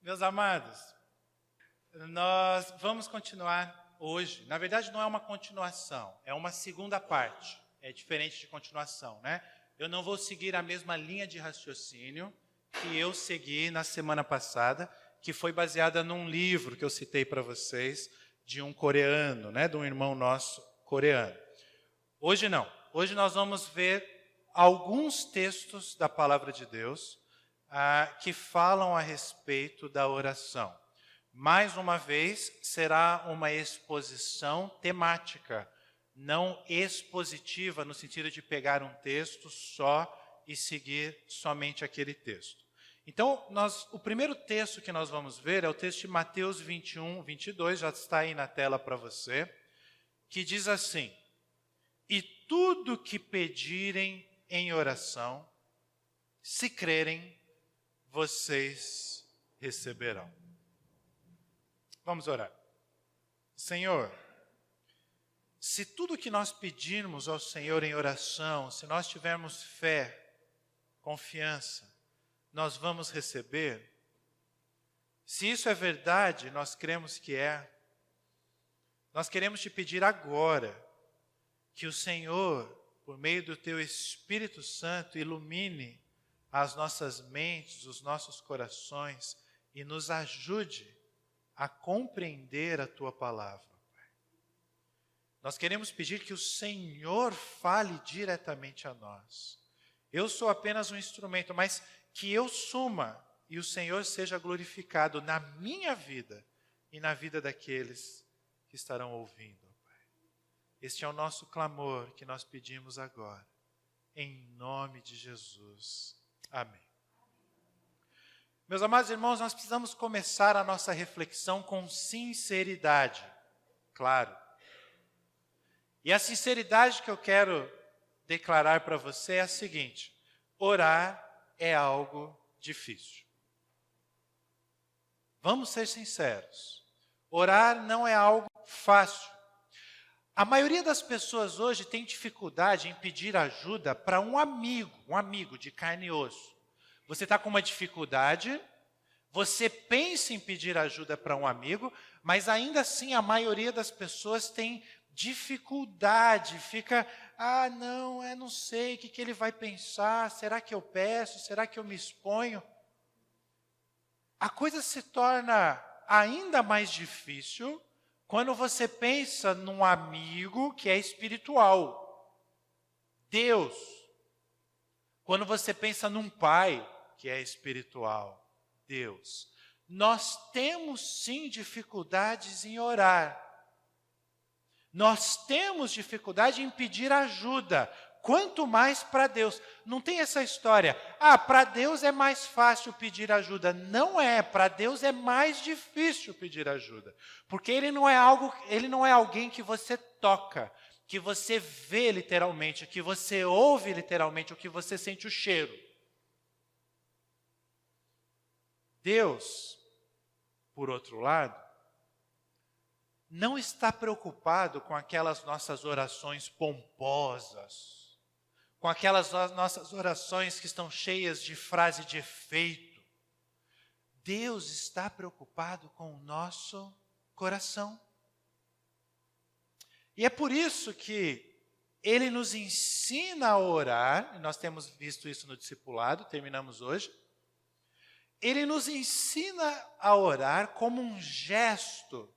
Meus amados, nós vamos continuar hoje. Na verdade, não é uma continuação, é uma segunda parte. É diferente de continuação, né? Eu não vou seguir a mesma linha de raciocínio que eu segui na semana passada, que foi baseada num livro que eu citei para vocês, de um coreano, né? De um irmão nosso coreano. Hoje não. Hoje nós vamos ver alguns textos da palavra de Deus que falam a respeito da oração. Mais uma vez, será uma exposição temática, não expositiva, no sentido de pegar um texto só e seguir somente aquele texto. Então, o primeiro texto que nós vamos ver é o texto de Mateus 21, 22, já está aí na tela para você, que diz assim: "E tudo que pedirem em oração, se crerem, vocês receberão." Vamos orar. Senhor, se tudo que nós pedirmos ao Senhor em oração, se nós tivermos fé, confiança, nós vamos receber. Se isso é verdade, nós cremos que é. Nós queremos te pedir agora que o Senhor, por meio do teu Espírito Santo, ilumine as nossas mentes, os nossos corações e nos ajude a compreender a tua palavra. Nós queremos pedir que o Senhor fale diretamente a nós. Eu sou apenas um instrumento, mas que eu suma e o Senhor seja glorificado na minha vida e na vida daqueles que estarão ouvindo. Este é o nosso clamor que nós pedimos agora, em nome de Jesus. Amém. Meus amados irmãos, nós precisamos começar a nossa reflexão com sinceridade, claro. E a sinceridade que eu quero declarar para você é a seguinte: orar é algo difícil. Vamos ser sinceros, orar não é algo fácil. A maioria das pessoas hoje tem dificuldade em pedir ajuda para um amigo de carne e osso. Você está com uma dificuldade, você pensa em pedir ajuda para um amigo, mas ainda assim a maioria das pessoas tem dificuldade, fica, não sei, o que ele vai pensar, será que eu peço, será que eu me exponho? A coisa se torna ainda mais difícil quando você pensa num amigo que é espiritual, Deus. Quando você pensa num pai que é espiritual, Deus. Nós temos sim dificuldades em orar. Nós temos dificuldade em pedir ajuda, quanto mais para Deus. Não tem essa história, para Deus é mais fácil pedir ajuda. Não é, para Deus é mais difícil pedir ajuda. Porque Ele não é alguém que você toca, que você vê literalmente, que você ouve literalmente, ou que você sente o cheiro. Deus, por outro lado, não está preocupado com aquelas nossas orações pomposas, com aquelas nossas orações que estão cheias de frase de efeito. Deus está preocupado com o nosso coração. E é por isso que Ele nos ensina a orar, e nós temos visto isso no discipulado, terminamos hoje. Ele nos ensina a orar como um gesto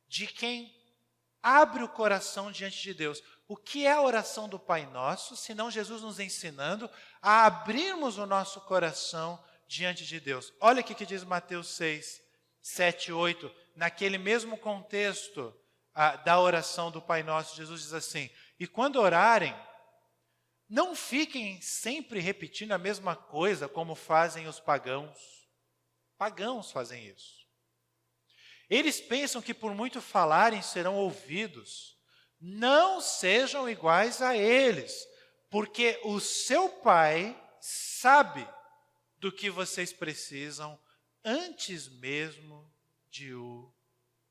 de quem abre o coração diante de Deus. O que é a oração do Pai Nosso, senão Jesus nos ensinando a abrirmos o nosso coração diante de Deus? Olha o que diz Mateus 6, 7 e 8, naquele mesmo contexto da oração do Pai Nosso, Jesus diz assim: "E quando orarem, não fiquem sempre repetindo a mesma coisa como fazem os pagãos." Pagãos fazem isso. Eles pensam que por muito falarem serão ouvidos. Não sejam iguais a eles, porque o seu Pai sabe do que vocês precisam antes mesmo de o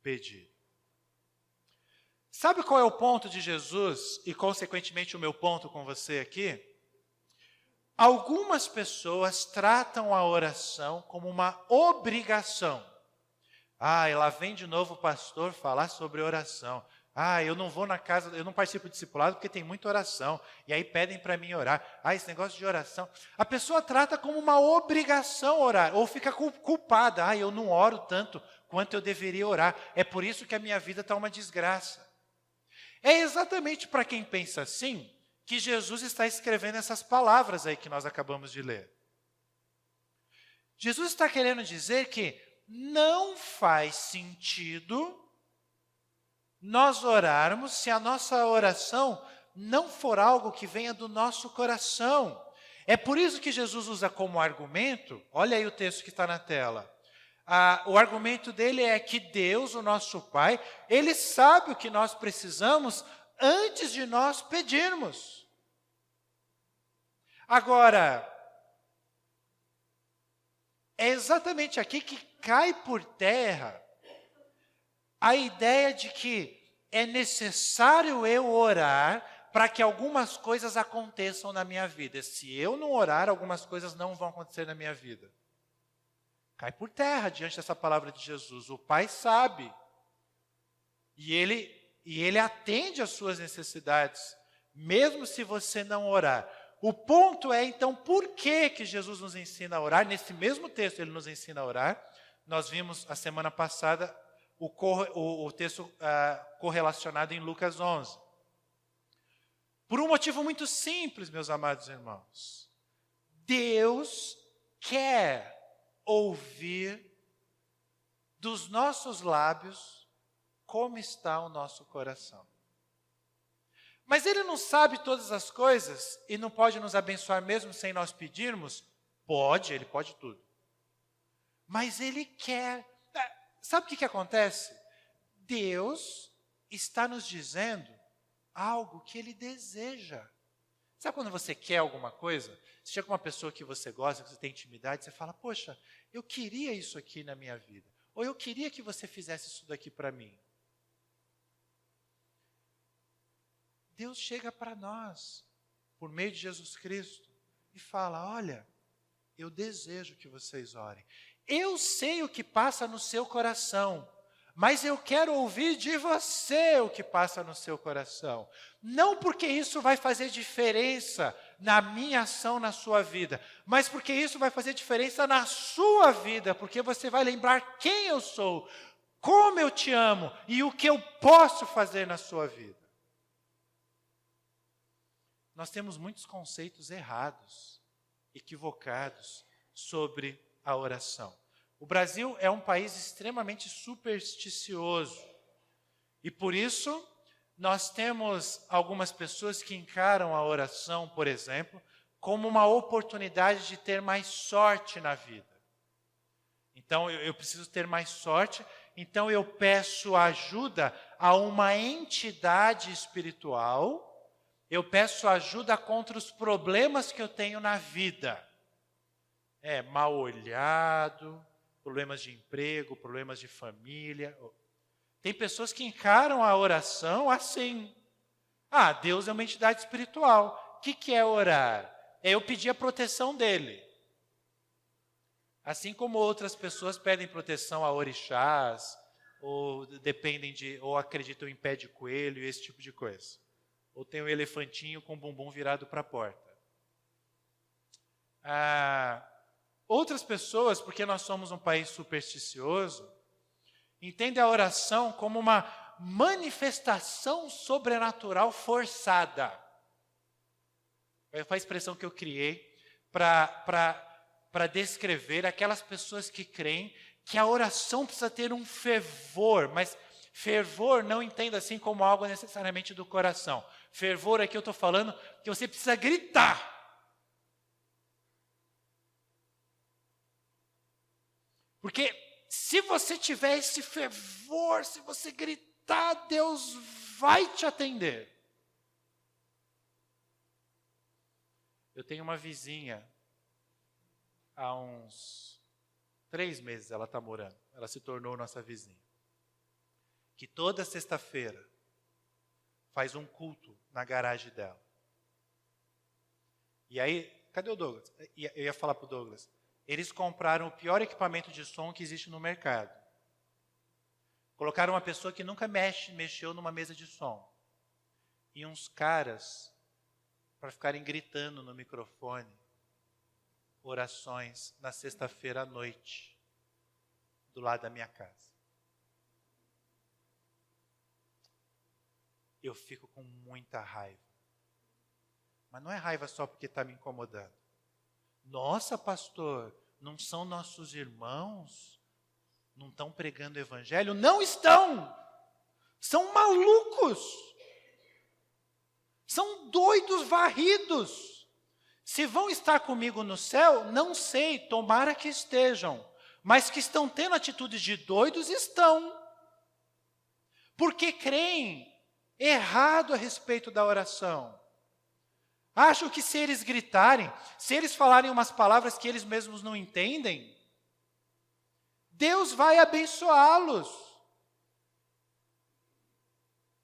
pedir. Sabe qual é o ponto de Jesus e, consequentemente, o meu ponto com você aqui? Algumas pessoas tratam a oração como uma obrigação. E lá vem de novo o pastor falar sobre oração. Eu não vou na casa, eu não participo do discipulado porque tem muita oração. E aí pedem para mim orar. Esse negócio de oração. A pessoa trata como uma obrigação orar. Ou fica culpada. Eu não oro tanto quanto eu deveria orar. É por isso que a minha vida está uma desgraça. É exatamente para quem pensa assim que Jesus está escrevendo essas palavras aí que nós acabamos de ler. Jesus está querendo dizer que não faz sentido nós orarmos se a nossa oração não for algo que venha do nosso coração. É por isso que Jesus usa como argumento, olha aí o texto que está na tela. O argumento dele é que Deus, o nosso Pai, Ele sabe o que nós precisamos antes de nós pedirmos. Agora, é exatamente aqui que cai por terra a ideia de que é necessário eu orar para que algumas coisas aconteçam na minha vida. Se eu não orar, algumas coisas não vão acontecer na minha vida. Cai por terra diante dessa palavra de Jesus. O Pai sabe. E ele atende às suas necessidades, mesmo se você não orar. O ponto é, então, por que Jesus nos ensina a orar? Nesse mesmo texto ele nos ensina a orar. Nós vimos a semana passada o texto correlacionado em Lucas 11. Por um motivo muito simples, meus amados irmãos. Deus quer ouvir dos nossos lábios como está o nosso coração. Mas Ele não sabe todas as coisas e não pode nos abençoar mesmo sem nós pedirmos? Pode, Ele pode tudo. Mas Ele quer. Sabe o que acontece? Deus está nos dizendo algo que Ele deseja. Sabe quando você quer alguma coisa? Você chega com uma pessoa que você gosta, que você tem intimidade, você fala, poxa, eu queria isso aqui na minha vida. Ou eu queria que você fizesse isso daqui para mim. Deus chega para nós, por meio de Jesus Cristo, e fala, olha, eu desejo que vocês orem. Eu sei o que passa no seu coração, mas eu quero ouvir de você o que passa no seu coração. Não porque isso vai fazer diferença na minha ação na sua vida, mas porque isso vai fazer diferença na sua vida, porque você vai lembrar quem eu sou, como eu te amo e o que eu posso fazer na sua vida. Nós temos muitos conceitos errados, equivocados sobre a oração. O Brasil é um país extremamente supersticioso. E por isso, nós temos algumas pessoas que encaram a oração, por exemplo, como uma oportunidade de ter mais sorte na vida. Então, eu preciso ter mais sorte, então eu peço ajuda a uma entidade espiritual. Eu peço ajuda contra os problemas que eu tenho na vida. Mal olhado, problemas de emprego, problemas de família. Tem pessoas que encaram a oração assim. Deus é uma entidade espiritual. O que é orar? É eu pedir a proteção dele. Assim como outras pessoas pedem proteção a orixás, ou ou acreditam em pé de coelho, esse tipo de coisa. Ou tem um elefantinho com o bumbum virado para a porta. Outras pessoas, porque nós somos um país supersticioso, entendem a oração como uma manifestação sobrenatural forçada. Foi a expressão que eu criei para descrever aquelas pessoas que creem que a oração precisa ter um fervor, mas fervor não entenda assim como algo necessariamente do coração. Fervor aqui eu estou falando que você precisa gritar. Porque se você tiver esse fervor, se você gritar, Deus vai te atender. Eu tenho uma vizinha, há uns 3 meses ela está morando, ela se tornou nossa vizinha, que toda sexta-feira faz um culto na garagem dela. E aí, Cadê o Douglas? Eu ia falar para o Douglas. Eles compraram o pior equipamento de som que existe no mercado. Colocaram uma pessoa que nunca mexeu numa mesa de som. E uns caras para ficarem gritando no microfone orações na sexta-feira à noite, do lado da minha casa. Eu fico com muita raiva. Mas não é raiva só porque está me incomodando. Nossa, pastor, não são nossos irmãos? Não estão pregando o evangelho? Não estão! São malucos! São doidos varridos! Se vão estar comigo no céu, não sei, tomara que estejam. Mas que estão tendo atitudes de doidos, estão. Porque creem errado a respeito da oração. Acham que se eles gritarem, se eles falarem umas palavras que eles mesmos não entendem, Deus vai abençoá-los.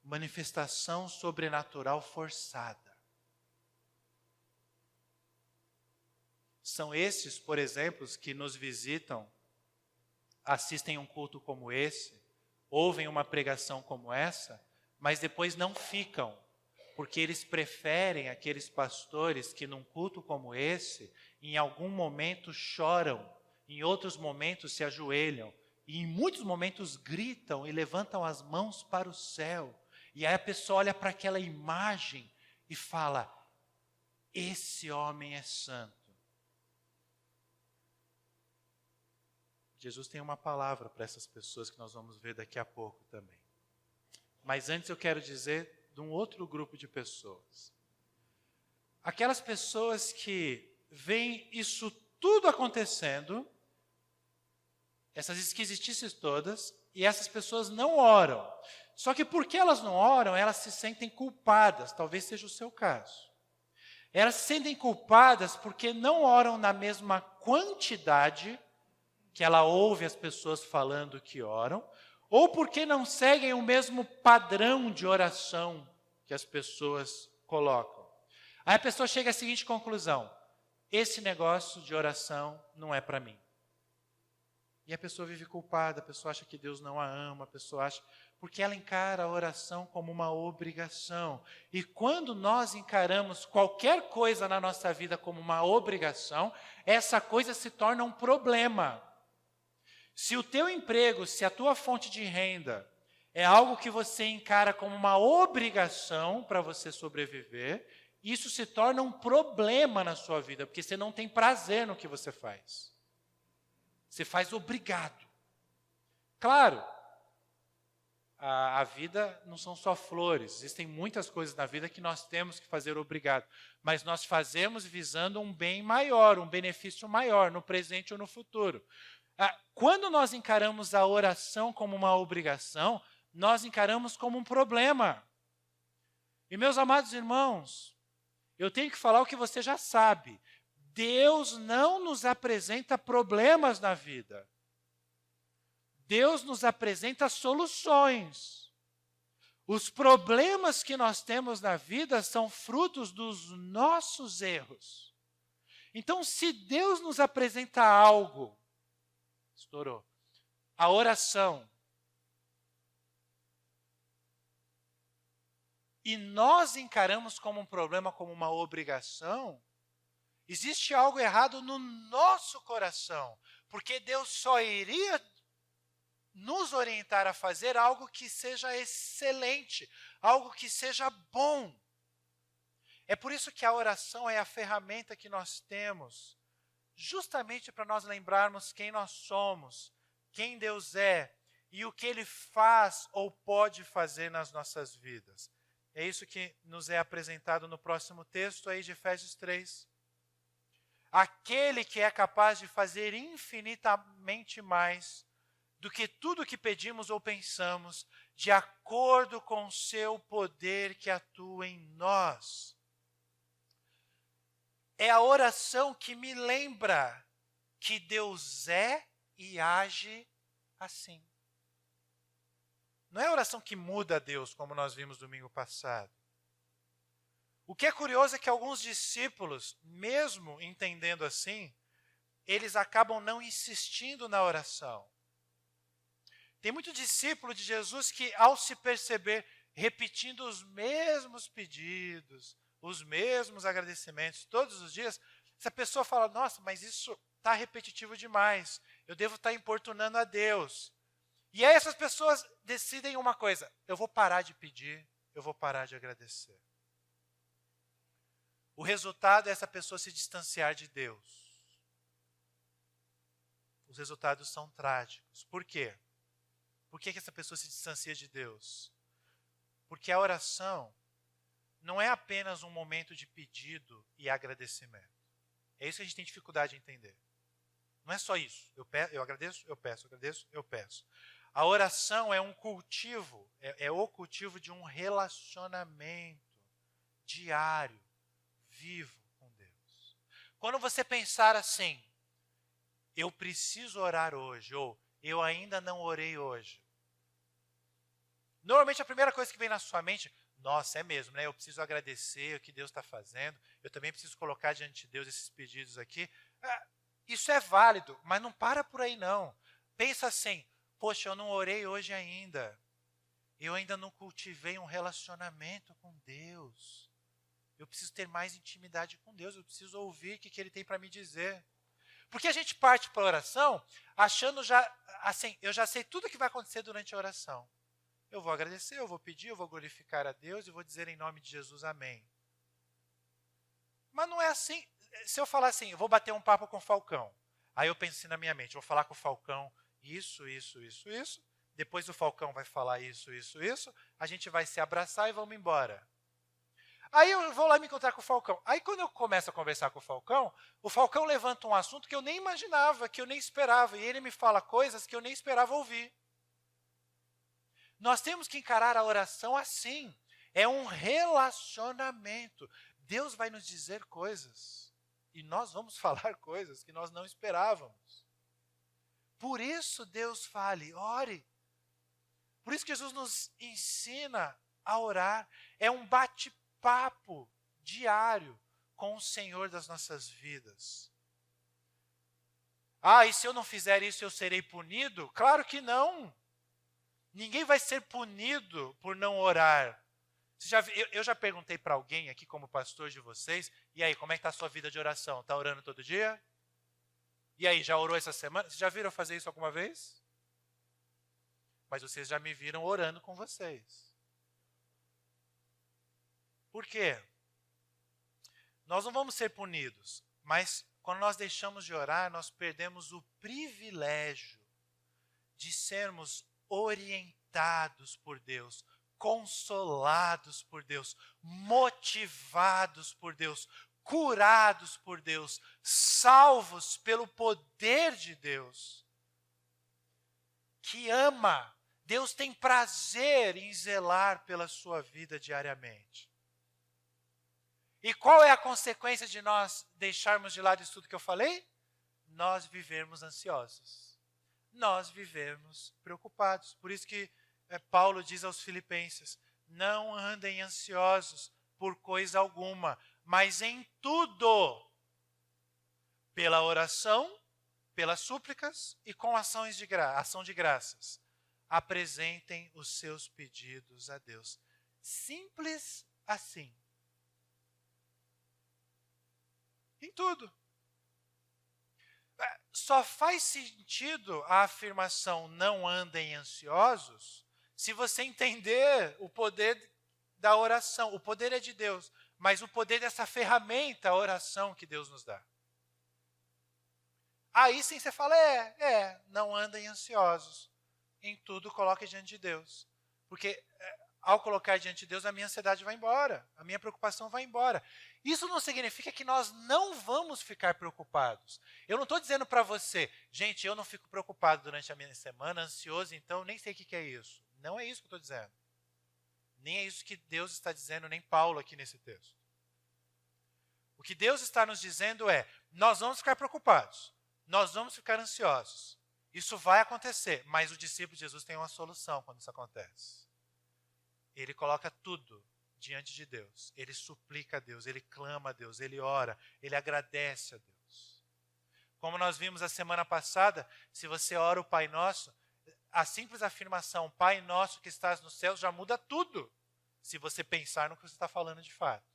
Manifestação sobrenatural forçada. São esses, por exemplo, que nos visitam, assistem um culto como esse, ouvem uma pregação como essa, mas depois não ficam, porque eles preferem aqueles pastores que num culto como esse, em algum momento choram, em outros momentos se ajoelham, e em muitos momentos gritam e levantam as mãos para o céu. E aí a pessoa olha para aquela imagem e fala, esse homem é santo. Jesus tem uma palavra para essas pessoas que nós vamos ver daqui a pouco também. Mas antes eu quero dizer de um outro grupo de pessoas. Aquelas pessoas que veem isso tudo acontecendo, essas esquisitices todas, e essas pessoas não oram. Só que porque elas não oram, elas se sentem culpadas, talvez seja o seu caso. Elas se sentem culpadas porque não oram na mesma quantidade que ela ouve as pessoas falando que oram, ou porque não seguem o mesmo padrão de oração que as pessoas colocam. Aí a pessoa chega à seguinte conclusão, esse negócio de oração não é para mim. E a pessoa vive culpada, a pessoa acha que Deus não a ama, a pessoa acha... Porque ela encara a oração como uma obrigação. E quando nós encaramos qualquer coisa na nossa vida como uma obrigação, essa coisa se torna um problema. Se o teu emprego, se a tua fonte de renda é algo que você encara como uma obrigação para você sobreviver, isso se torna um problema na sua vida, porque você não tem prazer no que você faz. Você faz obrigado. Claro, a vida não são só flores, existem muitas coisas na vida que nós temos que fazer obrigado, mas nós fazemos visando um bem maior, um benefício maior, no presente ou no futuro. Quando nós encaramos a oração como uma obrigação, nós encaramos como um problema. E meus amados irmãos, eu tenho que falar o que você já sabe. Deus não nos apresenta problemas na vida. Deus nos apresenta soluções. Os problemas que nós temos na vida são frutos dos nossos erros. Então, se Deus nos apresenta algo, estourou, a oração, e nós encaramos como um problema, como uma obrigação, existe algo errado no nosso coração, porque Deus só iria nos orientar a fazer algo que seja excelente, algo que seja bom. É por isso que a oração é a ferramenta que nós temos, justamente para nós lembrarmos quem nós somos, quem Deus é e o que Ele faz ou pode fazer nas nossas vidas. É isso que nos é apresentado no próximo texto aí de Efésios 3. Aquele que é capaz de fazer infinitamente mais do que tudo que pedimos ou pensamos, de acordo com o seu poder que atua em nós. É a oração que me lembra que Deus é e age assim. Não é a oração que muda a Deus, como nós vimos domingo passado. O que é curioso é que alguns discípulos, mesmo entendendo assim, eles acabam não insistindo na oração. Tem muito discípulo de Jesus que, ao se perceber repetindo os mesmos pedidos, os mesmos agradecimentos todos os dias, essa pessoa fala, nossa, mas isso está repetitivo demais, eu devo estar importunando a Deus. E aí essas pessoas decidem uma coisa, eu vou parar de pedir, eu vou parar de agradecer. O resultado é essa pessoa se distanciar de Deus. Os resultados são trágicos. Por quê? Por que essa pessoa se distancia de Deus? Porque a oração não é apenas um momento de pedido e agradecimento. É isso que a gente tem dificuldade de entender. Não é só isso. Eu agradeço, eu peço, eu agradeço, eu peço. A oração é um cultivo, é o cultivo de um relacionamento diário, vivo com Deus. Quando você pensar assim, eu preciso orar hoje, ou eu ainda não orei hoje. Normalmente a primeira coisa que vem na sua mente, nossa, é mesmo, né? Eu preciso agradecer o que Deus está fazendo, eu também preciso colocar diante de Deus esses pedidos aqui. Isso é válido, mas não para por aí não. Pensa assim, poxa, eu não orei hoje ainda. Eu ainda não cultivei um relacionamento com Deus. Eu preciso ter mais intimidade com Deus, eu preciso ouvir o que Ele tem para me dizer. Porque a gente parte para a oração achando já, assim, eu já sei tudo o que vai acontecer durante a oração. Eu vou agradecer, eu vou pedir, eu vou glorificar a Deus e vou dizer em nome de Jesus amém. Mas não é assim. Se eu falar assim, eu vou bater um papo com o Falcão. Aí eu penso assim na minha mente, eu vou falar com o Falcão isso. Depois o Falcão vai falar isso. A gente vai se abraçar e vamos embora. Aí eu vou lá me encontrar com o Falcão. Aí quando eu começo a conversar com o Falcão levanta um assunto que eu nem imaginava, que eu nem esperava. E ele me fala coisas que eu nem esperava ouvir. Nós temos que encarar a oração assim. É um relacionamento. Deus vai nos dizer coisas. E nós vamos falar coisas que nós não esperávamos. Por isso Deus fale, ore. Por isso que Jesus nos ensina a orar. É um bate-papo diário com o Senhor das nossas vidas. E se eu não fizer isso eu serei punido? Claro que não. Ninguém vai ser punido por não orar. Eu já perguntei para alguém aqui como pastor de vocês, e aí, como é que está a sua vida de oração? Está orando todo dia? E aí, já orou essa semana? Vocês já viram fazer isso alguma vez? Mas vocês já me viram orando com vocês. Por quê? Nós não vamos ser punidos, mas quando nós deixamos de orar, nós perdemos o privilégio de sermos orientados por Deus, consolados por Deus, motivados por Deus, curados por Deus, salvos pelo poder de Deus, que ama. Deus tem prazer em zelar pela sua vida diariamente. E qual é a consequência de nós deixarmos de lado isso tudo que eu falei? Nós vivermos ansiosos. Nós vivemos preocupados. Por isso que Paulo diz aos Filipenses, não andem ansiosos por coisa alguma, mas em tudo, pela oração, pelas súplicas e com ação de graças, apresentem os seus pedidos a Deus. Simples assim. Em tudo. Só faz sentido a afirmação não andem ansiosos se você entender o poder da oração. O poder é de Deus, mas o poder dessa ferramenta, a oração que Deus nos dá. Aí sim você fala, não andem ansiosos. Em tudo coloque diante de Deus. Porque ao colocar diante de Deus, a minha ansiedade vai embora, a minha preocupação vai embora. Isso não significa que nós não vamos ficar preocupados. Eu não estou dizendo para você, gente, eu não fico preocupado durante a minha semana, ansioso, então nem sei o que é isso. Não é isso que eu estou dizendo. Nem é isso que Deus está dizendo, nem Paulo aqui nesse texto. O que Deus está nos dizendo é, nós vamos ficar preocupados, nós vamos ficar ansiosos. Isso vai acontecer, mas o discípulo de Jesus tem uma solução quando isso acontece. Ele coloca tudo diante de Deus. Ele suplica a Deus, ele clama a Deus, ele ora, ele agradece a Deus. Como nós vimos a semana passada, se você ora o Pai Nosso, a simples afirmação, Pai Nosso que estás nos céus, já muda tudo, se você pensar no que você está falando de fato.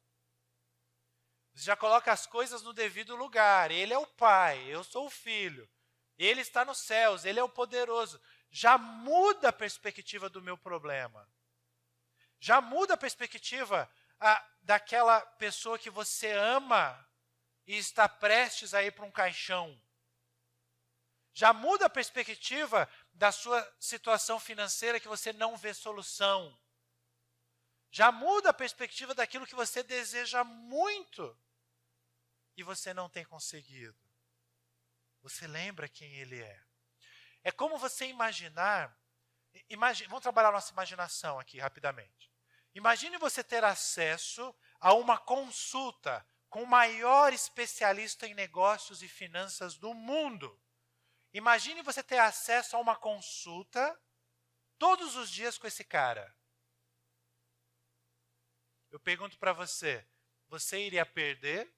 Você já coloca as coisas no devido lugar. Ele é o Pai, eu sou o Filho. Ele está nos céus, Ele é o poderoso. Já muda a perspectiva do meu problema. Já muda a perspectiva daquela pessoa que você ama e está prestes a ir para um caixão. Já muda a perspectiva da sua situação financeira que você não vê solução. Já muda a perspectiva daquilo que você deseja muito e você não tem conseguido. Você lembra quem Ele é. É como você imaginar, vamos trabalhar a nossa imaginação aqui rapidamente. Imagine você ter acesso a uma consulta com o maior especialista em negócios e finanças do mundo. Imagine você ter acesso a uma consulta todos os dias com esse cara. Eu pergunto para você, você iria perder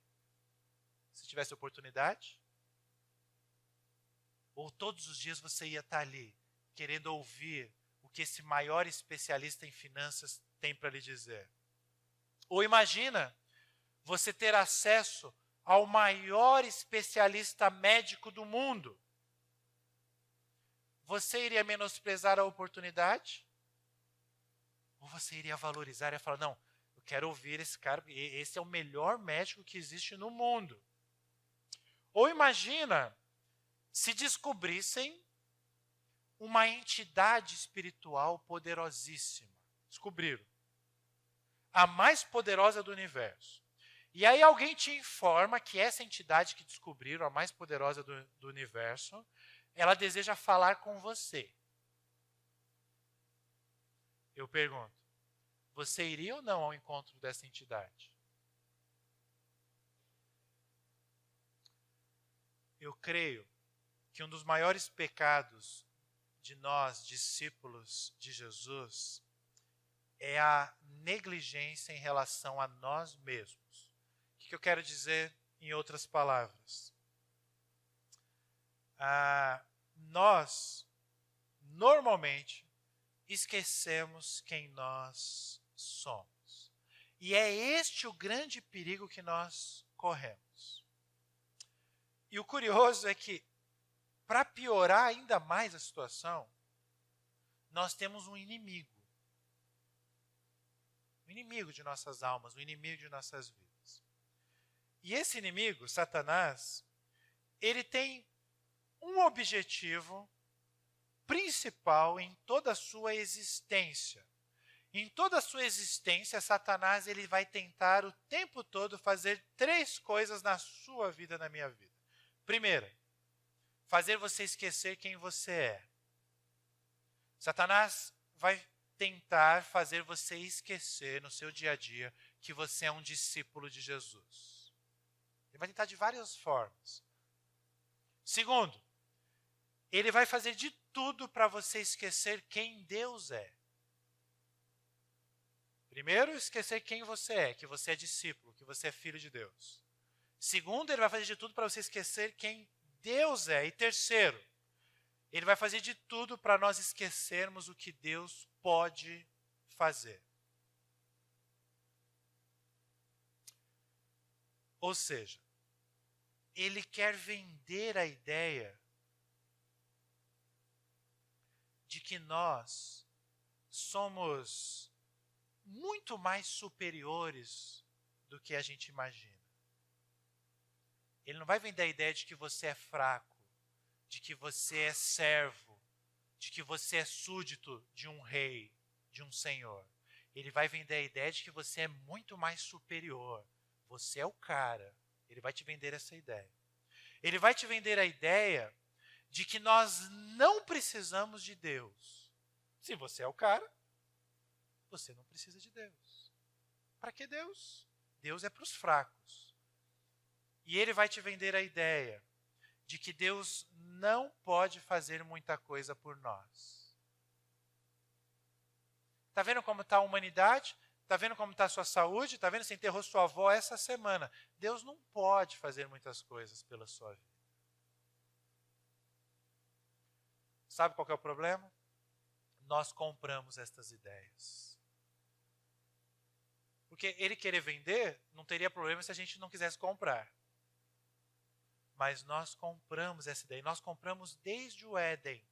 se tivesse oportunidade? Ou todos os dias você ia estar ali, querendo ouvir o que esse maior especialista em finanças tem para lhe dizer? Ou imagina você ter acesso ao maior especialista médico do mundo. Você iria menosprezar a oportunidade? Ou você iria valorizar e falar, não, eu quero ouvir esse cara, esse é o melhor médico que existe no mundo. Ou imagina se descobrissem uma entidade espiritual poderosíssima. Descobriram. A mais poderosa do universo. E aí alguém te informa que essa entidade que descobriram, a mais poderosa do universo, ela deseja falar com você. Eu pergunto, você iria ou não ao encontro dessa entidade? Eu creio que um dos maiores pecados de nós, discípulos de Jesus, é a negligência em relação a nós mesmos. O que eu quero dizer em outras palavras? Nós, normalmente, esquecemos quem nós somos. E é este o grande perigo que nós corremos. E o curioso é que, para piorar ainda mais a situação, nós temos um inimigo. O inimigo de nossas almas, o inimigo de nossas vidas. E esse inimigo, Satanás, ele tem um objetivo principal em toda a sua existência. Em toda a sua existência, Satanás ele vai tentar o tempo todo fazer 3 coisas na sua vida, na minha vida. Primeira, fazer você esquecer quem você é. Satanás vai tentar fazer você esquecer no seu dia a dia que você é um discípulo de Jesus. Ele vai tentar de várias formas. Segundo, ele vai fazer de tudo para você esquecer quem Deus é. Primeiro, esquecer quem você é, que você é discípulo, que você é filho de Deus. Segundo, ele vai fazer de tudo para você esquecer quem Deus é. E terceiro, ele vai fazer de tudo para nós esquecermos o que Deus pode fazer. Ou seja, ele quer vender a ideia de que nós somos muito mais superiores do que a gente imagina. Ele não vai vender a ideia de que você é fraco, de que você é servo, de que você é súdito de um rei, de um senhor. Ele vai vender a ideia de que você é muito mais superior. Você é o cara. Ele vai te vender essa ideia. Ele vai te vender a ideia de que nós não precisamos de Deus. Se você é o cara, você não precisa de Deus. Para que Deus? Deus é para os fracos. E ele vai te vender a ideia de que Deus não pode fazer muita coisa por nós. Está vendo como está a humanidade? Está vendo como está a sua saúde? Está vendo se enterrou sua avó essa semana? Deus não pode fazer muitas coisas pela sua vida. Sabe qual que é o problema? Nós compramos estas ideias. Porque ele querer vender, não teria problema se a gente não quisesse comprar. Mas nós compramos essa ideia. Nós compramos desde o Éden.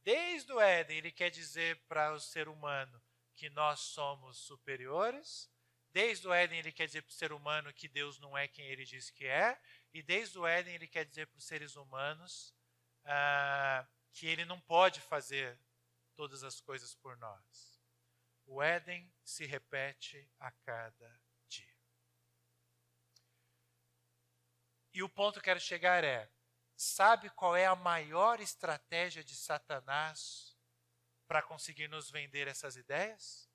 Desde o Éden, ele quer dizer para o ser humano que nós somos superiores. Desde o Éden, ele quer dizer para o ser humano que Deus não é quem ele diz que é. E desde o Éden, ele quer dizer para os seres humanos que ele não pode fazer todas as coisas por nós. O Éden se repete a cada dia. E o ponto que eu quero chegar é, sabe qual é a maior estratégia de Satanás para conseguir nos vender essas ideias?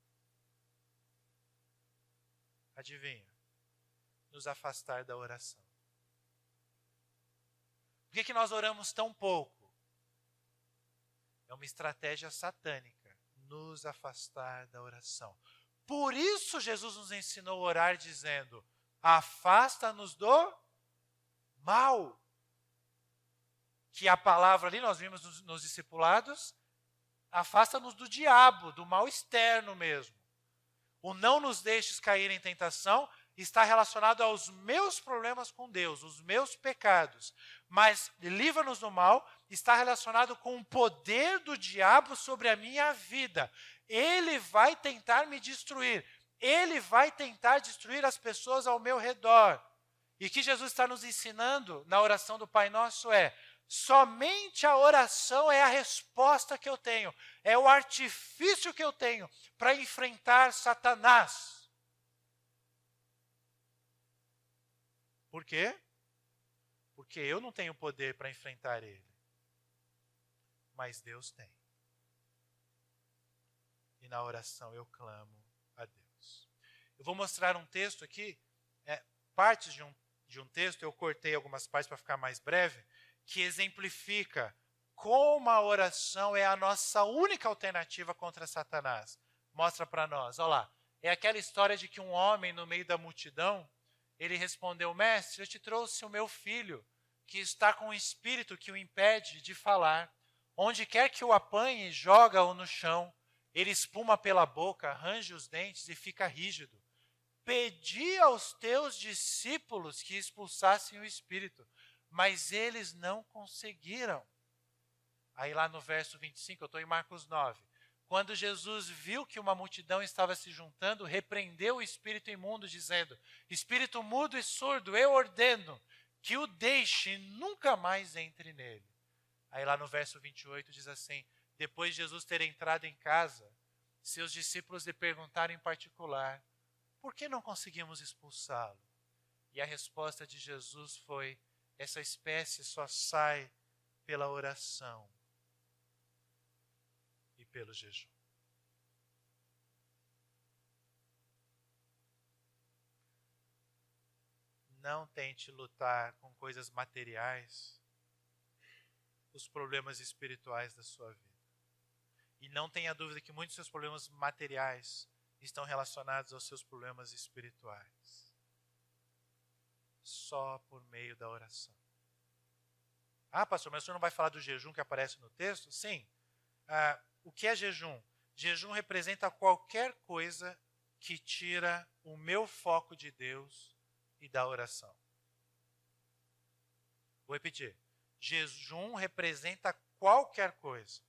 Adivinha? Nos afastar da oração. Por que nós oramos tão pouco? É uma estratégia satânica, nos afastar da oração. Por isso Jesus nos ensinou a orar dizendo, afasta-nos do mal. Que a palavra ali, nós vimos nos discipulados, afasta-nos do diabo, do mal externo mesmo. O não nos deixes cair em tentação está relacionado aos meus problemas com Deus, os meus pecados. Mas livra-nos do mal está relacionado com o poder do diabo sobre a minha vida. Ele vai tentar me destruir. Ele vai tentar destruir as pessoas ao meu redor. E o que Jesus está nos ensinando na oração do Pai Nosso é, somente a oração é a resposta que eu tenho, é o artifício que eu tenho para enfrentar Satanás. Por quê? Porque eu não tenho poder para enfrentar ele, mas Deus tem. E na oração eu clamo a Deus. Eu vou mostrar um texto aqui, partes de um texto, eu cortei algumas partes para ficar mais breve, que exemplifica como a oração é a nossa única alternativa contra Satanás. Mostra para nós, olha lá. É aquela história de que um homem no meio da multidão, ele respondeu, mestre, eu te trouxe o meu filho, que está com um espírito que o impede de falar. Onde quer que o apanhe, joga-o no chão. Ele espuma pela boca, arranja os dentes e fica rígido. Pedi aos teus discípulos que expulsassem o espírito, mas eles não conseguiram. Aí lá no verso 25, eu estou em Marcos 9. Quando Jesus viu que uma multidão estava se juntando, repreendeu o espírito imundo, dizendo, espírito mudo e surdo, eu ordeno que o deixe e nunca mais entre nele. Aí lá no verso 28 diz assim, depois de Jesus ter entrado em casa, seus discípulos lhe perguntaram em particular, por que não conseguimos expulsá-lo? E a resposta de Jesus foi, essa espécie só sai pela oração e pelo jejum. Não tente lutar com coisas materiais os problemas espirituais da sua vida. E não tenha dúvida que muitos dos seus problemas materiais estão relacionados aos seus problemas espirituais. Só por meio da oração. Ah, pastor, mas o senhor não vai falar do jejum que aparece no texto? Sim. O que é jejum? Jejum representa qualquer coisa que tira o meu foco de Deus e da oração. Vou repetir. Jejum representa qualquer coisa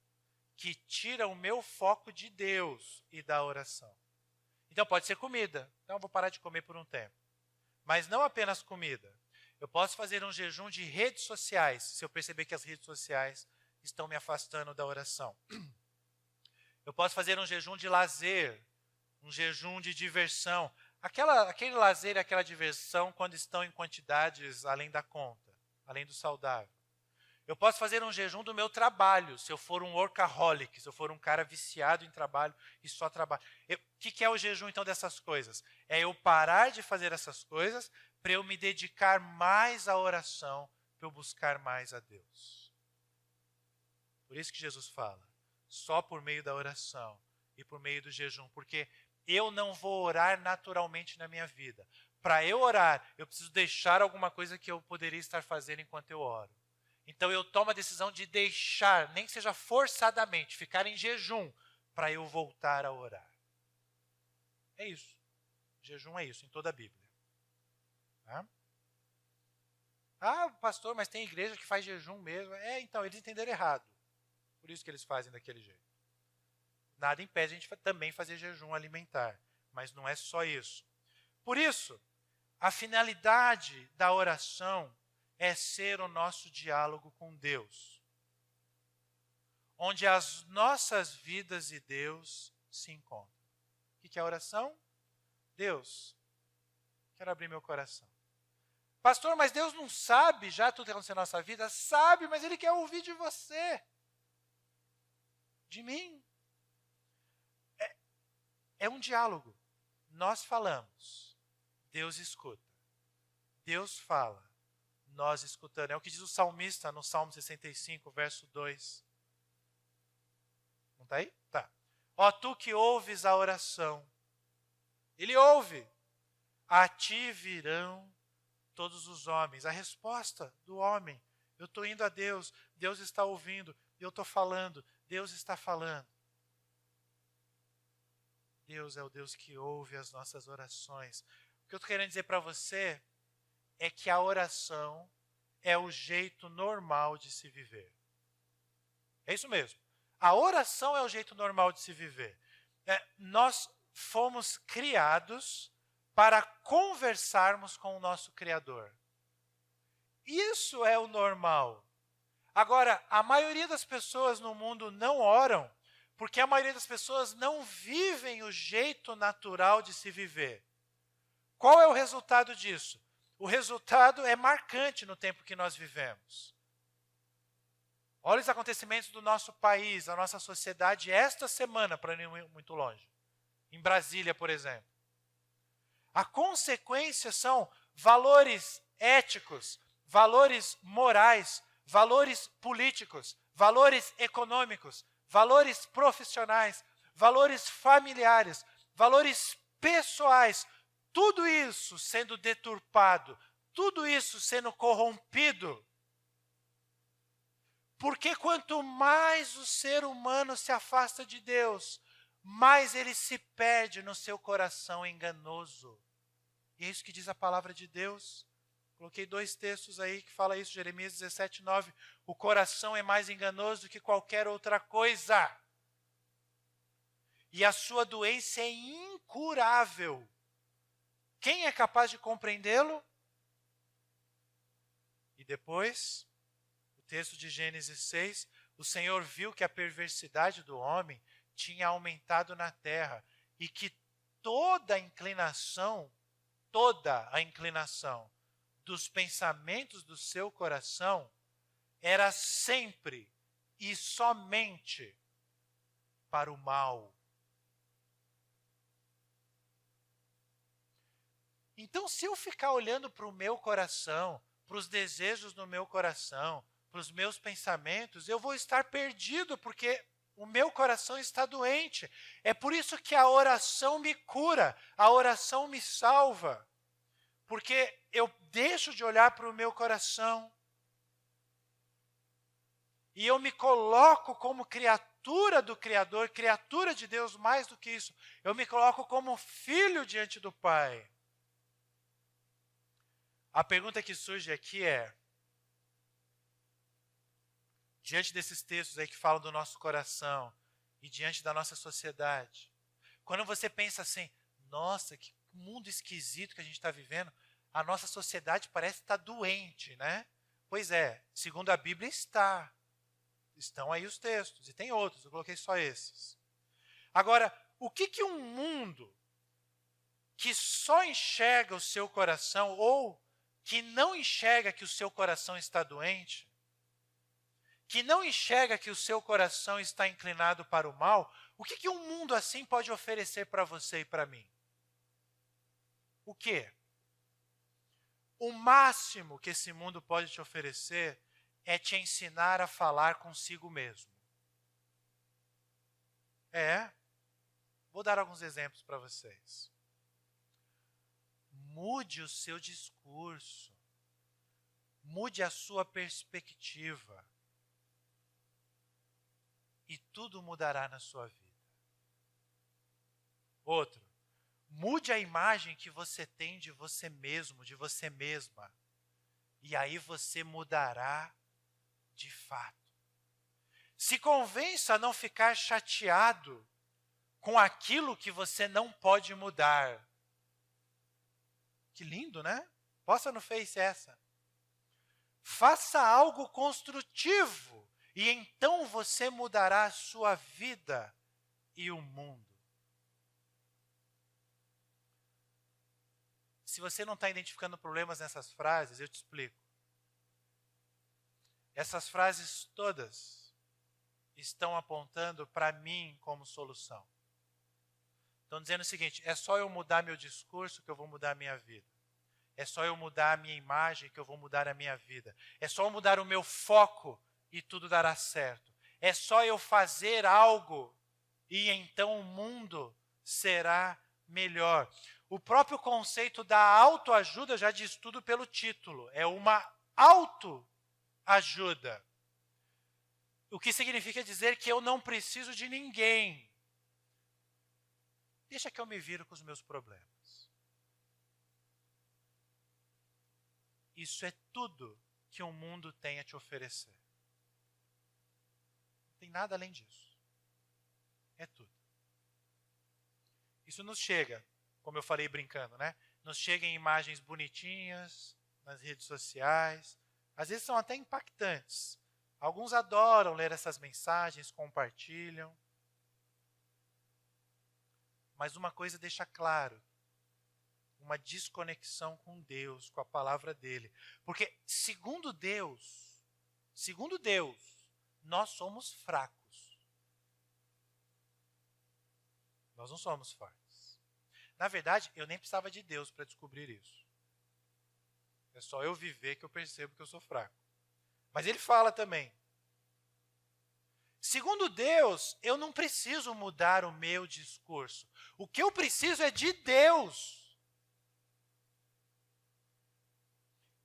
que tira o meu foco de Deus e da oração. Então pode ser comida. Então eu vou parar de comer por um tempo. Mas não apenas comida. Eu posso fazer um jejum de redes sociais, se eu perceber que as redes sociais estão me afastando da oração. Eu posso fazer um jejum de lazer, um jejum de diversão. Aquele lazer e aquela diversão quando estão em quantidades além da conta, além do saudável. Eu posso fazer um jejum do meu trabalho, se eu for um workaholic, se eu for um cara viciado em trabalho e só trabalho. O que é o jejum, então, dessas coisas? É eu parar de fazer essas coisas para eu me dedicar mais à oração, para eu buscar mais a Deus. Por isso que Jesus fala, só por meio da oração e por meio do jejum, porque eu não vou orar naturalmente na minha vida. Para eu orar, eu preciso deixar alguma coisa que eu poderia estar fazendo enquanto eu oro. Então eu tomo a decisão de deixar, nem que seja forçadamente, ficar em jejum, para eu voltar a orar. É isso. Jejum é isso, em toda a Bíblia. Tá? Ah, pastor, mas tem igreja que faz jejum mesmo. Então, eles entenderam errado. Por isso que eles fazem daquele jeito. Nada impede a gente também fazer jejum alimentar. Mas não é só isso. Por isso, a finalidade da oração é ser o nosso diálogo com Deus. Onde as nossas vidas e Deus se encontram. O que é a oração? Deus, quero abrir meu coração. Pastor, mas Deus não sabe já tudo que aconteceu na nossa vida? Sabe, mas Ele quer ouvir de você. De mim. É um diálogo. Nós falamos, Deus escuta. Deus fala, nós escutando. É o que diz o salmista no Salmo 65, verso 2. Não está aí? Tá. Ó, tu que ouves a oração. Ele ouve. A ti virão todos os homens. A resposta do homem. Eu estou indo a Deus. Deus está ouvindo. Eu estou falando. Deus está falando. Deus é o Deus que ouve as nossas orações. O que eu estou querendo dizer para você é que a oração é o jeito normal de se viver. É isso mesmo. A oração é o jeito normal de se viver. Nós fomos criados para conversarmos com o nosso Criador. Isso é o normal. Agora, a maioria das pessoas no mundo não oram, porque a maioria das pessoas não vivem o jeito natural de se viver. Qual é o resultado disso? O resultado é marcante no tempo que nós vivemos. Olha os acontecimentos do nosso país, da nossa sociedade, esta semana, para não ir muito longe. Em Brasília, por exemplo. A consequência são valores éticos, valores morais, valores políticos, valores econômicos, valores profissionais, valores familiares, valores pessoais. Tudo isso sendo deturpado, tudo isso sendo corrompido. Porque quanto mais o ser humano se afasta de Deus, mais ele se perde no seu coração enganoso. E é isso que diz a palavra de Deus. Coloquei 2 textos aí que falam isso, Jeremias 17, 9. O coração é mais enganoso do que qualquer outra coisa. E a sua doença é incurável. Quem é capaz de compreendê-lo? E depois, o texto de Gênesis 6, o Senhor viu que a perversidade do homem tinha aumentado na terra e que toda a inclinação dos pensamentos do seu coração era sempre e somente para o mal. Então, se eu ficar olhando para o meu coração, para os desejos do meu coração, para os meus pensamentos, eu vou estar perdido, porque o meu coração está doente. É por isso que a oração me cura, a oração me salva. Porque eu deixo de olhar para o meu coração e eu me coloco como criatura do Criador, criatura de Deus, mais do que isso. Eu me coloco como filho diante do Pai. A pergunta que surge aqui é, diante desses textos aí que falam do nosso coração e diante da nossa sociedade, quando você pensa assim, nossa, que mundo esquisito que a gente está vivendo, a nossa sociedade parece estar doente, né? Pois é, segundo a Bíblia está. Estão aí os textos, e tem outros, eu coloquei só esses. Agora, o que um mundo que só enxerga o seu coração, ou que não enxerga que o seu coração está doente, que não enxerga que o seu coração está inclinado para o mal, o que um mundo assim pode oferecer para você e para mim? O quê? O máximo que esse mundo pode te oferecer é te ensinar a falar consigo mesmo. Vou dar alguns exemplos para vocês. Mude o seu discurso. Mude a sua perspectiva. E tudo mudará na sua vida. Outro, mude a imagem que você tem de você mesmo, de você mesma. E aí você mudará de fato. Se convença a não ficar chateado com aquilo que você não pode mudar. Que lindo, né? Posta no Face essa. Faça algo construtivo e então você mudará a sua vida e o mundo. Se você não está identificando problemas nessas frases, eu te explico. Essas frases todas estão apontando para mim como solução. Estão dizendo o seguinte: é só eu mudar meu discurso que eu vou mudar a minha vida. É só eu mudar a minha imagem que eu vou mudar a minha vida. É só eu mudar o meu foco e tudo dará certo. É só eu fazer algo e então o mundo será melhor. O próprio conceito da autoajuda já diz tudo pelo título. É uma autoajuda. O que significa dizer que eu não preciso de ninguém. Deixa que eu me viro com os meus problemas. Isso é tudo que o mundo tem a te oferecer. Não tem nada além disso. É tudo. Isso nos chega, como eu falei brincando, né? Nos chega em imagens bonitinhas, nas redes sociais. Às vezes são até impactantes. Alguns adoram ler essas mensagens, compartilham. Mas uma coisa deixa claro: uma desconexão com Deus, com a palavra dele. Porque, segundo Deus, nós somos fracos. Nós não somos fortes. Na verdade, eu nem precisava de Deus para descobrir isso. É só eu viver que eu percebo que eu sou fraco. Mas ele fala também: segundo Deus, eu não preciso mudar o meu discurso. O que eu preciso é de Deus.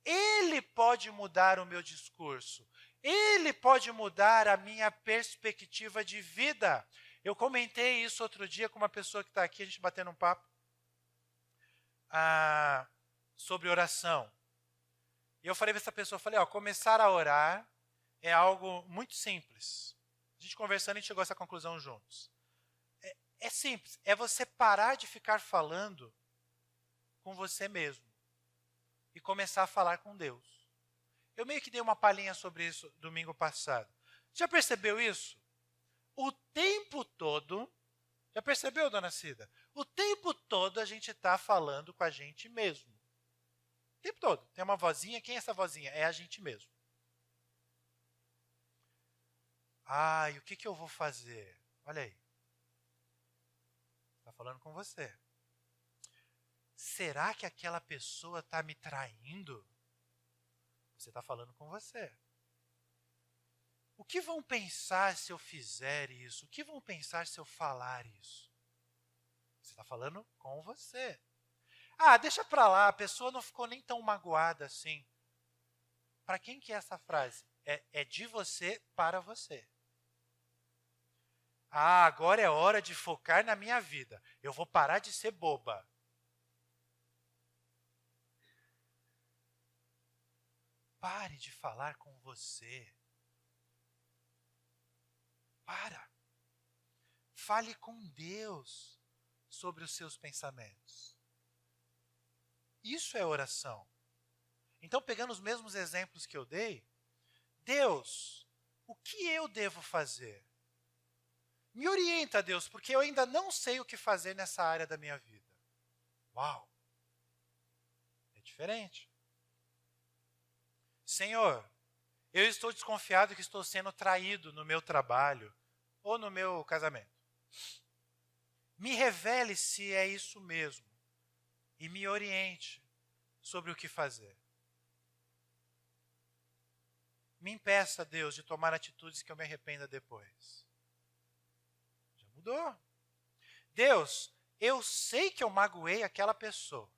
Ele pode mudar o meu discurso. Ele pode mudar a minha perspectiva de vida. Eu comentei isso outro dia com uma pessoa que está aqui, a gente batendo um papo sobre oração. E eu falei para essa pessoa, começar a orar é algo muito simples. A gente conversando, a gente chegou a essa conclusão juntos. É simples, é você parar de ficar falando com você mesmo e começar a falar com Deus. Eu meio que dei uma palhinha sobre isso domingo passado. Já percebeu isso? O tempo todo, já percebeu, dona Cida? O tempo todo a gente está falando com a gente mesmo. O tempo todo. Tem uma vozinha, quem é essa vozinha? É a gente mesmo. E o que eu vou fazer? Olha aí. Está falando com você. Será que aquela pessoa está me traindo? Você está falando com você. O que vão pensar se eu fizer isso? O que vão pensar se eu falar isso? Você está falando com você. Deixa para lá, a pessoa não ficou nem tão magoada assim. Para quem que é essa frase? É de você para você. Agora é hora de focar na minha vida. Eu vou parar de ser boba. Pare de falar com você. Para. Fale com Deus sobre os seus pensamentos. Isso é oração. Então, pegando os mesmos exemplos que eu dei, Deus, o que eu devo fazer? Me orienta, Deus, porque eu ainda não sei o que fazer nessa área da minha vida. Uau! É diferente. Senhor, eu estou desconfiado que estou sendo traído no meu trabalho ou no meu casamento. Me revele se é isso mesmo e me oriente sobre o que fazer. Me impeça, Deus, de tomar atitudes que eu me arrependa depois. Já mudou. Deus, eu sei que eu magoei aquela pessoa.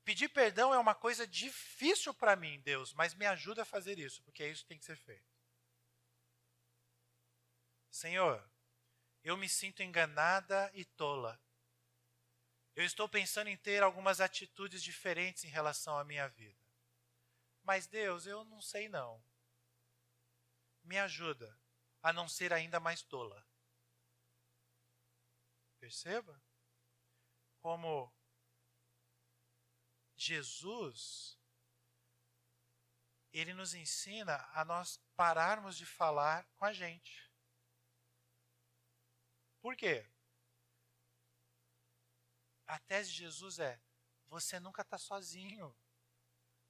Pedir perdão é uma coisa difícil para mim, Deus, mas me ajuda a fazer isso, porque é isso que tem que ser feito. Senhor, eu me sinto enganada e tola. Eu estou pensando em ter algumas atitudes diferentes em relação à minha vida. Mas Deus, eu não sei não. Me ajuda a não ser ainda mais tola. Perceba como Jesus, ele nos ensina a nós pararmos de falar com a gente. Por quê? A tese de Jesus é, você nunca está sozinho.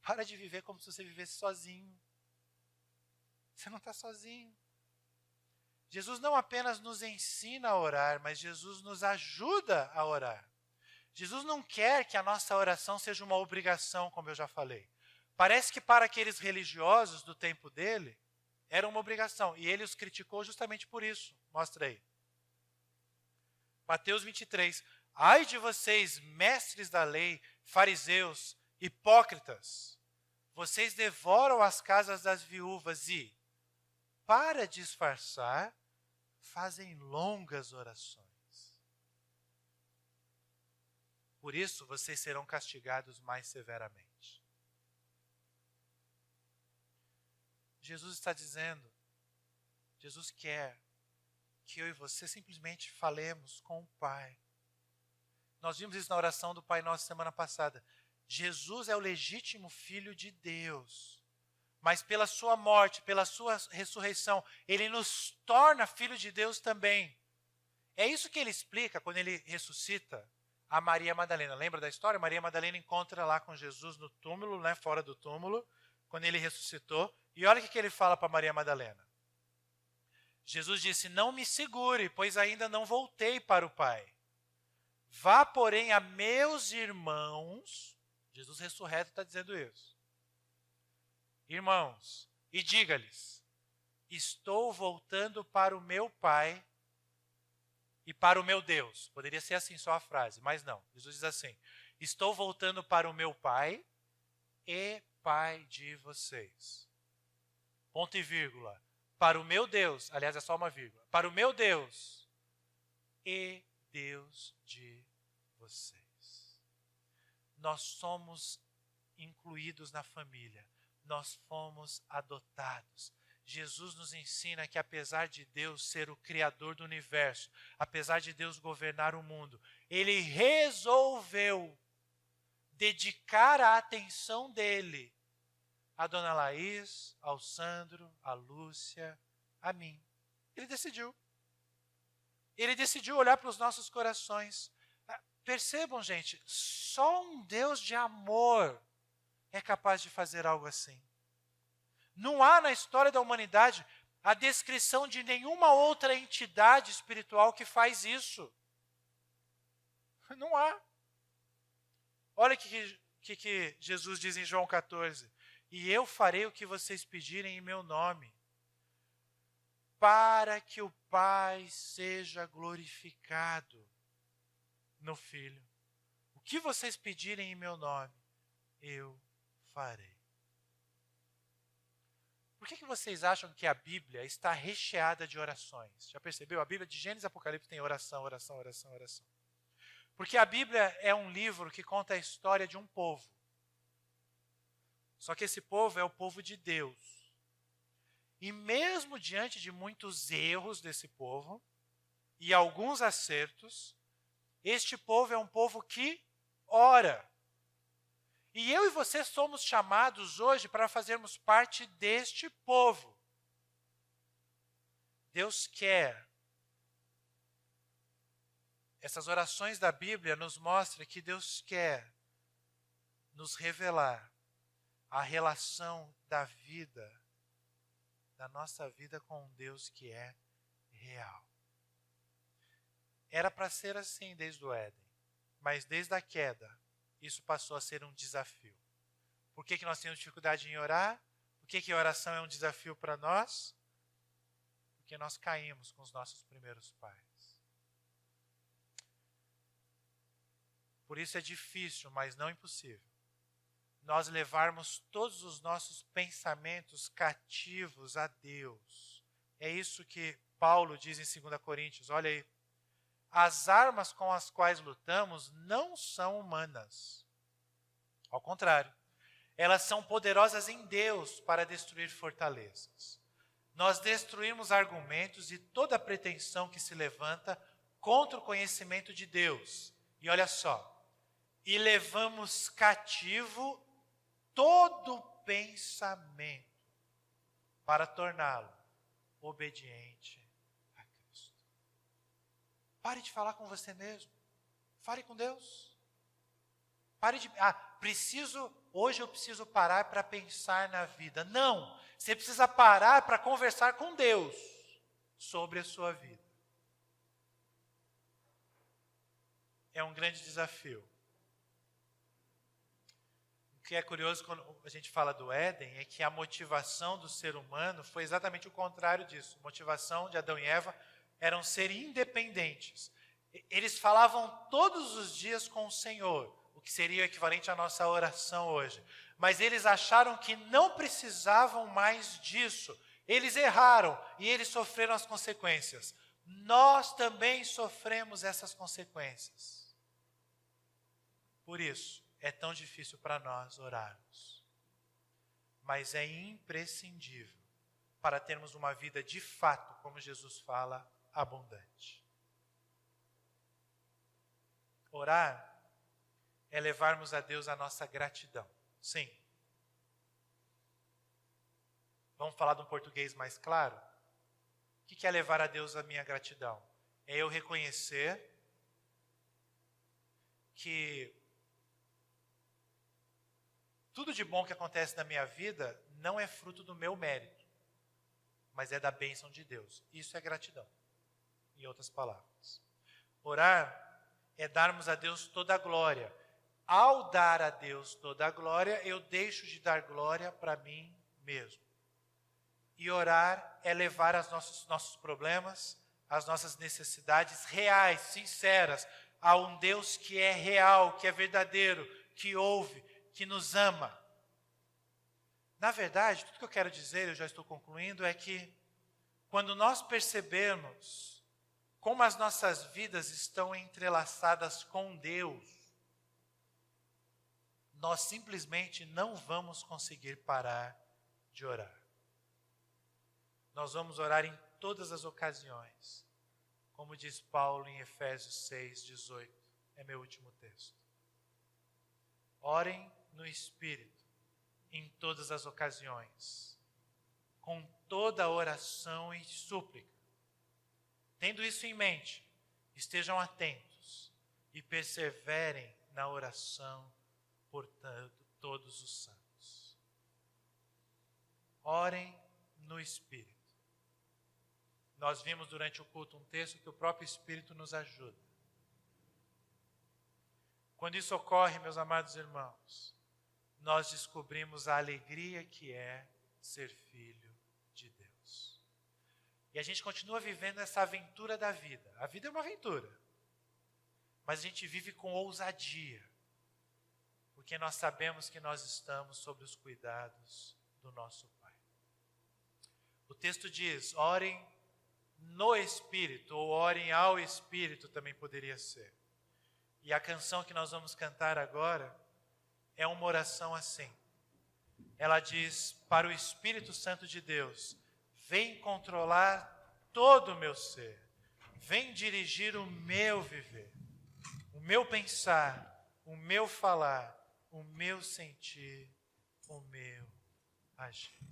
Para de viver como se você vivesse sozinho. Você não está sozinho. Jesus não apenas nos ensina a orar, mas Jesus nos ajuda a orar. Jesus não quer que a nossa oração seja uma obrigação, como eu já falei. Parece que para aqueles religiosos do tempo dele, era uma obrigação. E ele os criticou justamente por isso. Mostra aí. Mateus 23. Ai de vocês, mestres da lei, fariseus, hipócritas. Vocês devoram as casas das viúvas e, para disfarçar, fazem longas orações. Por isso, vocês serão castigados mais severamente. Jesus está dizendo, Jesus quer que eu e você simplesmente falemos com o Pai. Nós vimos isso na oração do Pai Nosso semana passada. Jesus é o legítimo Filho de Deus. Mas pela sua morte, pela sua ressurreição, ele nos torna filho de Deus também. É isso que ele explica quando ele ressuscita a Maria Madalena. Lembra da história? Maria Madalena encontra lá com Jesus no túmulo, né, fora do túmulo, quando ele ressuscitou. E olha o que ele fala para Maria Madalena. Jesus disse, não me segure, pois ainda não voltei para o Pai. Vá, porém, a meus irmãos, Jesus ressurreto está dizendo isso. Irmãos, e diga-lhes, estou voltando para o meu Pai e para o meu Deus. Poderia ser assim só a frase, mas não. Jesus diz assim, estou voltando para o meu Pai e Pai de vocês. Ponto e vírgula. Para o meu Deus, aliás é só uma vírgula, para o meu Deus e Deus de vocês. Nós somos incluídos na família. Nós fomos adotados. Jesus nos ensina que apesar de Deus ser o Criador do universo, apesar de Deus governar o mundo, Ele resolveu dedicar a atenção dEle a Dona Laís, ao Sandro, a Lúcia, a mim. Ele decidiu. Ele decidiu olhar para os nossos corações. Percebam, gente, só um Deus de amor é capaz de fazer algo assim. Não há na história da humanidade a descrição de nenhuma outra entidade espiritual que faz isso. Não há. Olha o que Jesus diz em João 14. E eu farei o que vocês pedirem em meu nome, para que o Pai seja glorificado no Filho. O que vocês pedirem em meu nome, eu farei. Por que vocês acham que a Bíblia está recheada de orações? Já percebeu? A Bíblia de Gênesis e Apocalipse tem oração, oração, oração, oração. Porque a Bíblia é um livro que conta a história de um povo. Só que esse povo é o povo de Deus. E mesmo diante de muitos erros desse povo, e alguns acertos, este povo é um povo que ora. E eu e você somos chamados hoje para fazermos parte deste povo. Deus quer. Essas orações da Bíblia nos mostram que Deus quer nos revelar a relação da vida, da nossa vida com um Deus que é real. Era para ser assim desde o Éden, mas desde a queda, isso passou a ser um desafio. Por que nós temos dificuldade em orar? Por que a oração é um desafio para nós? Porque nós caímos com os nossos primeiros pais. Por isso é difícil, mas não impossível, nós levarmos todos os nossos pensamentos cativos a Deus. É isso que Paulo diz em 2 Coríntios, olha aí. As armas com as quais lutamos não são humanas. Ao contrário, elas são poderosas em Deus para destruir fortalezas. Nós destruímos argumentos e toda pretensão que se levanta contra o conhecimento de Deus. E olha só, e levamos cativo todo pensamento para torná-lo obediente a Cristo. Pare de falar com você mesmo. Fale com Deus. Pare de... hoje eu preciso parar para pensar na vida. Não, você precisa parar para conversar com Deus sobre a sua vida. É um grande desafio. O que é curioso quando a gente fala do Éden é que a motivação do ser humano foi exatamente o contrário disso. A motivação de Adão e Eva eram ser independentes. Eles falavam todos os dias com o Senhor, o que seria o equivalente à nossa oração hoje. Mas eles acharam que não precisavam mais disso. Eles erraram e eles sofreram as consequências. Nós também sofremos essas consequências. Por isso, é tão difícil para nós orarmos. Mas é imprescindível para termos uma vida de fato, como Jesus fala, abundante. Orar é levarmos a Deus a nossa gratidão. Sim. Vamos falar de um português mais claro? O que é levar a Deus a minha gratidão? É eu reconhecer que tudo de bom que acontece na minha vida não é fruto do meu mérito, mas é da bênção de Deus. Isso é gratidão, em outras palavras. Orar é darmos a Deus toda a glória. Ao dar a Deus toda a glória, eu deixo de dar glória para mim mesmo. E orar é levar os nossos problemas, as nossas necessidades reais, sinceras, a um Deus que é real, que é verdadeiro, que ouve, que nos ama. Na verdade, tudo que eu quero dizer, eu já estou concluindo, é que quando nós percebemos como as nossas vidas estão entrelaçadas com Deus, nós simplesmente não vamos conseguir parar de orar. Nós vamos orar em todas as ocasiões, como diz Paulo em Efésios 6:18, é meu último texto. Orem no Espírito, em todas as ocasiões, com toda oração e súplica. Tendo isso em mente, estejam atentos e perseverem na oração por todos os santos. Orem no Espírito. Nós vimos durante o culto um texto que o próprio Espírito nos ajuda. Quando isso ocorre, meus amados irmãos, nós descobrimos a alegria que é ser filho de Deus. E a gente continua vivendo essa aventura da vida. A vida é uma aventura. Mas a gente vive com ousadia. Porque nós sabemos que nós estamos sob os cuidados do nosso Pai. O texto diz, orem no Espírito, ou orem ao Espírito também poderia ser. E a canção que nós vamos cantar agora é uma oração assim. Ela diz, para o Espírito Santo de Deus, vem controlar todo o meu ser. Vem dirigir o meu viver, o meu pensar, o meu falar, o meu sentir, o meu agir.